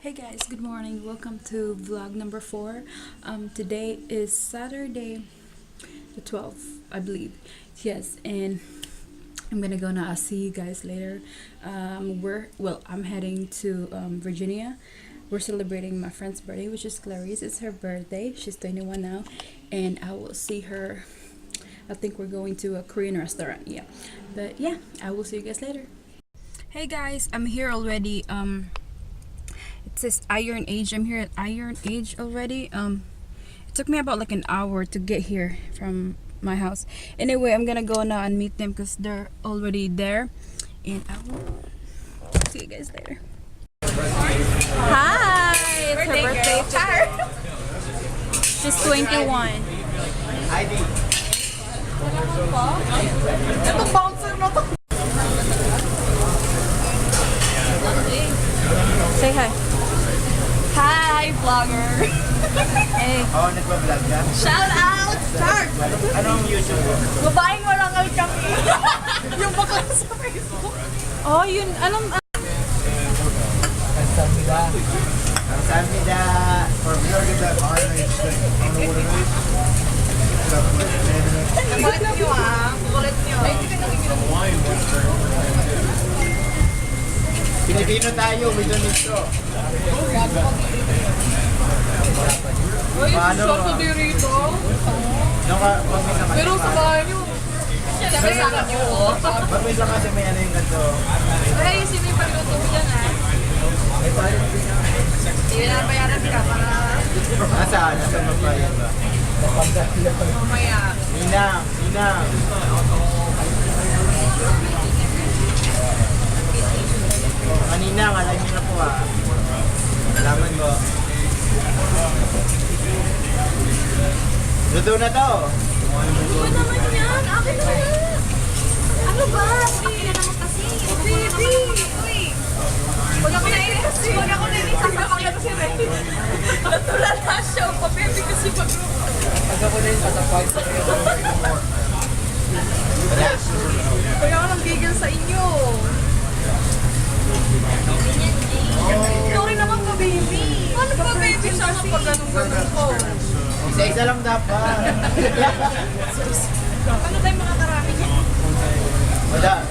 Hey guys, good morning. Welcome to vlog number 4. Today is Saturday the 12th, I believe. Yes, and I'm gonna go now. I'll see you guys later. I'm heading to Virginia. We're celebrating my friend's birthday, which is Clarice. It's her birthday. She's 21 now, and I will see her. I think we're going to a Korean restaurant. Yeah, but yeah, I will see you guys later. Hey guys, I'm here already. It says Iron Age. I'm here at Iron Age already. It took me about like an hour to get here from my house. Anyway, I'm gonna go now and meet them because they're already there, and I will see you guys later. Hi, it's her birthday today. She's 21. ID. Ito bouncer na to. Say hi. Hi, vlogger. Hey. Oh, nagpa-vlog ka? Shout out! Start! Anong YouTube mo? Babaeng walang alkami. Yung bakla sa Facebook. Oh, yun. Alam. Kamsahamnida. For vlogging that Iron thing. I don't know what it is. Kukulit nyo Kukulit nyo. Ay, hindi ka nakikinig. Pilipino tayo, we don't need to. Uy, Paano? short to rito. Pag may saka Pero sa bahay nyo. Siyempre sa akin nyo. Pag may saka kasi may ano yung ganito. Ay, sino yung pagluto mo dyan May palit din na. Hindi na bayaran ka para Nasaan? Nasaan magbayad ba? mamaya. Ninang. Kanina, alam niyo na po Alaman mo. Luto na to. Ano naman yan? Akin na yan. Ano ba? Akin na naman kasi. Baby! Uy! Huwag ako nainis kasi. Huwag ako nainis. Sasapang na kasi Ray. Natural na siya. Pa-baby kasi pag-group. Pag ako na yung sasapag. Huwag ako nang gigil sa inyo. Sorry naman po, baby. Ano ba, baby? Siya kapag ganun-ganun ko. Isa-isa lang dapat. Ano tayong mga karami niya? Wala.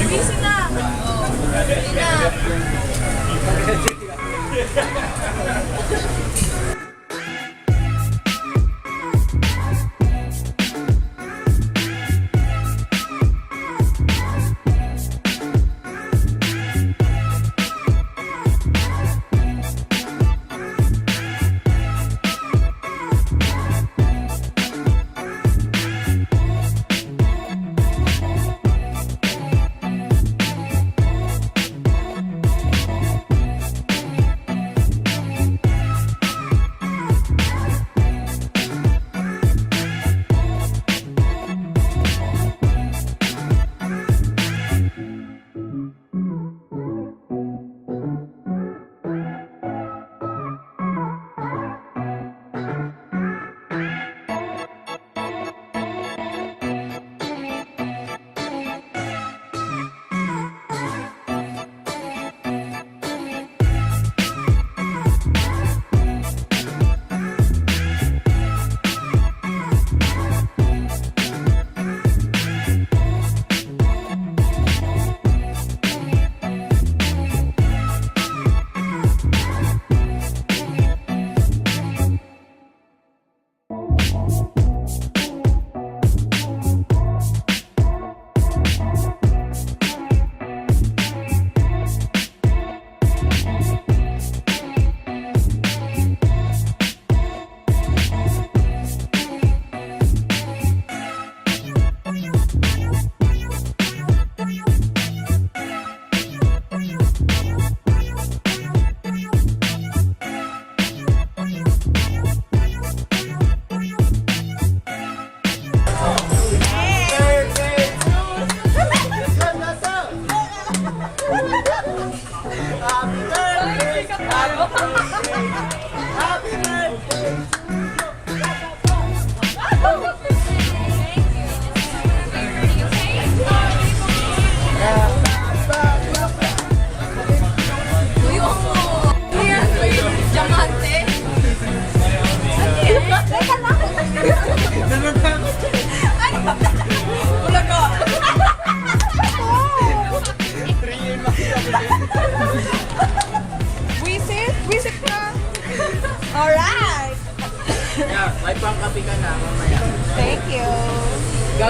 Busy na. Busy na.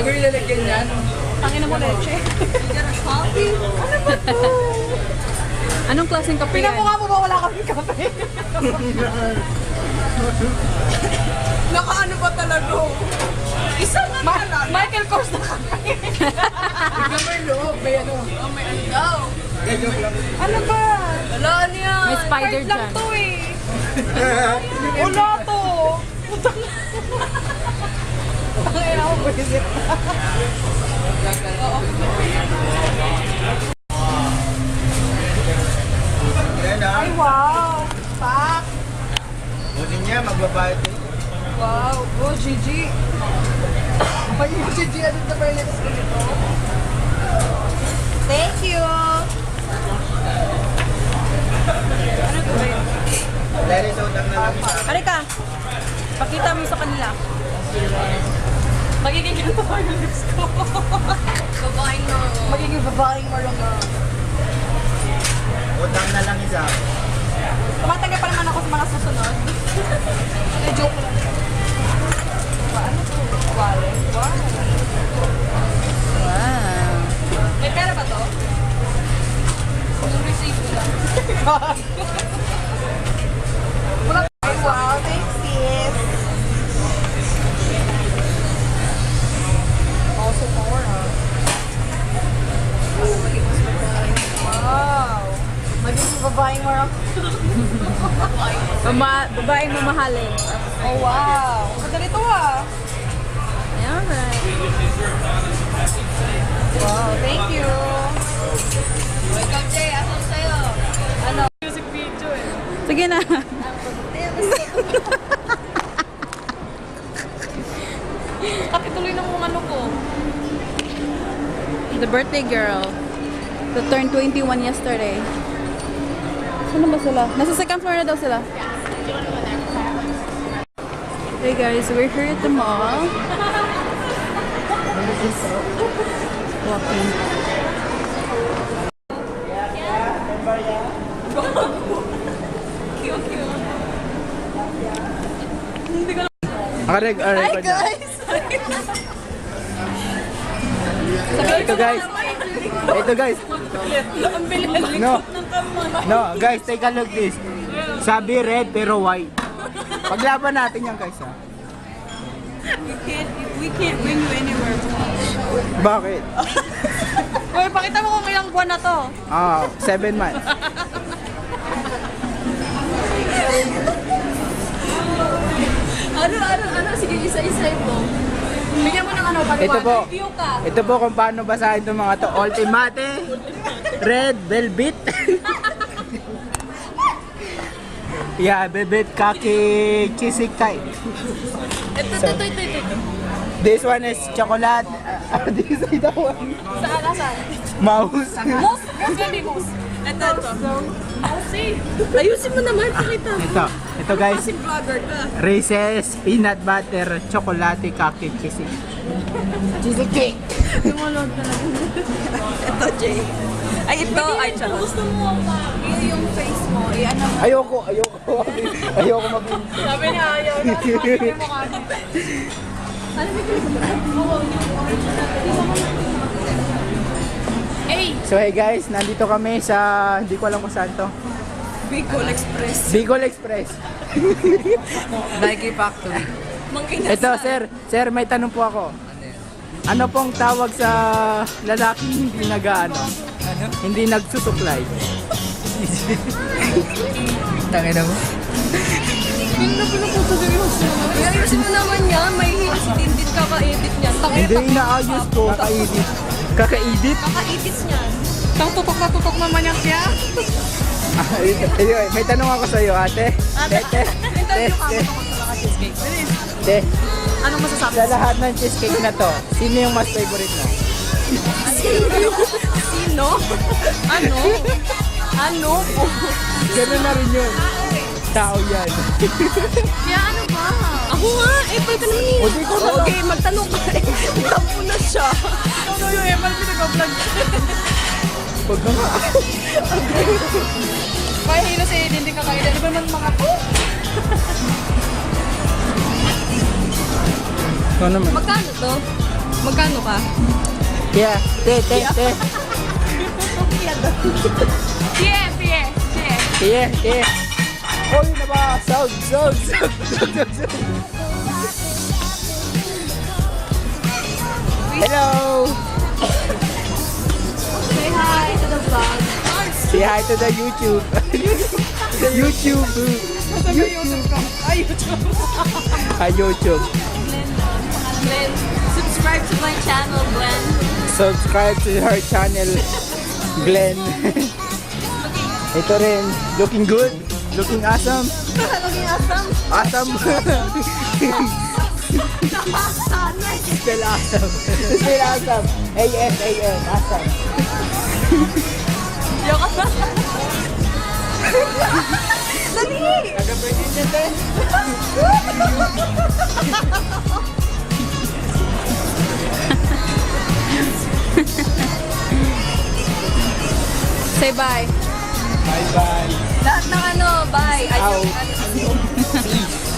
Bago nilalagyan yan. Tangin mo leche. Ano ba to? Anong klaseng kape yan? Pinamukha mo ba wala kami kape? Nakaano ba talaga? Isa nga lang. Michael Kors na kape. Tignan mo yung loob. May ano. Oh, may ano daw. Joke lang. Ano ba? Wala ano yan. May spider Card lang dyan. to eh. Wala to. Tangin ako visit. Yan ah. Ay wow. Pak. Buti niya, magbabayad din. Wow. Oh, Gigi. Ay, yung Gigi, ano na ba yung next ko nito? Thank you. Ano to ba yun? Dahil sa utang na lang isa. Halika. Pakita mo sa kanila. Magiging ganito pa yung lips ko. Babaeng mo. Magiging babaeng marunga. Utang na lang isa. Tumatagal pa naman ako sa mga susunod. Joke lang. Ano to? Wallet? Wow. Wow. May pera ba to? Yung receipt ko lang. Wala. Ay, wow. Thanks, sis. Also more, ha? Wow. Magiging babaeng marang. Babaeng mamahalin. Oh, wow. Madali to, ha? Alright. Wow, thank you. Welcome, Jay. Asan sa'yo? Ano? Music video eh. Sige na. Kapituloy ng mga ano ko. The birthday girl. That turned 21 yesterday. Saan ba sila? Nasa second floor na daw sila. Hey guys, we're here at the mall. Walking. Areg, Hi, guys! Ito guys. Ito guys. Ang bilis. No. No, guys, take a look this. Sabi red pero white. Paglaban natin yan guys ha. We can't bring you anywhere. Bakit? Uy, pakita mo kung ilang buwan na to. 7 months. Ano? Sige, isa-isa mo. Bigyan mo ng ano, Ito po. review ka. Ito po kung paano basahin itong mga to. Ultimate, red, velvet. Yeah, velvet, kaki, chisikay. Ito. This one is chocolate. This is the one. Saan? Mouse. Mouse? Hindi mouse. Ito. Mousey. Ayusin mo naman, pakita. Ito guys. Kasi vlogger ka. Reese's peanut butter chocolate kaki cheesy. Cheesy cake. Tumulog ka na. Ito, Jay. Ay, ito. Ay, charot. Gusto mo yung face mo. Ano mo. Ayoko mag- Sabi niya, ayaw na. Sabi mo kami. Ano ba Hey! So hey guys, nandito kami sa hindi ko alam kung saan to. Bicol Express. Bicol Express. Nike Factory. Ito sir, may tanong po ako. Ano pong tawag sa lalaking hindi nag-ano? Hindi nagsusuklay? Tangin na mo. Ayusin mo naman yan. May hilis din kaka-edit niyan. Hindi inaayos ko, kakaedit. Kakaedit? Kaka-edit niyan. Tang tutok na tutok naman yan siya. Anyway, may tanong ako sa iyo, ate. Te. Anong masasabi? Sa lahat ng cheesecake na to, sino yung mas favorite mo? Sino? Ano? Ganun na rin yun. Tao yan. Kaya ano ba? Ako nga, Apple ka naman O di ko na Okay, magtanong ka. Tamo na siya. Ano yung Apple pinag-vlog? Huwag na nga. Kaya hilo si Aiden, hindi kakaila. Di ba naman mga to? Ito naman. Magkano to? Magkano ka? Yeah, te. Pie. Yeah. Hoy na ba? Sound. Hello! Say hi to the vlog. Say hi to the YouTube. YouTube. Hi, YouTube. Glenn, subscribe to my channel, Glenn. Subscribe to her channel, Glenn. Ito rin, looking good, looking awesome. Looking awesome. Awesome. Still awesome. Still awesome. A-S-A-M, awesome. Dali! Kagabay din te. Say bye. Bye-bye. Lahat ng ano, bye. Ow. Ayun. Peace.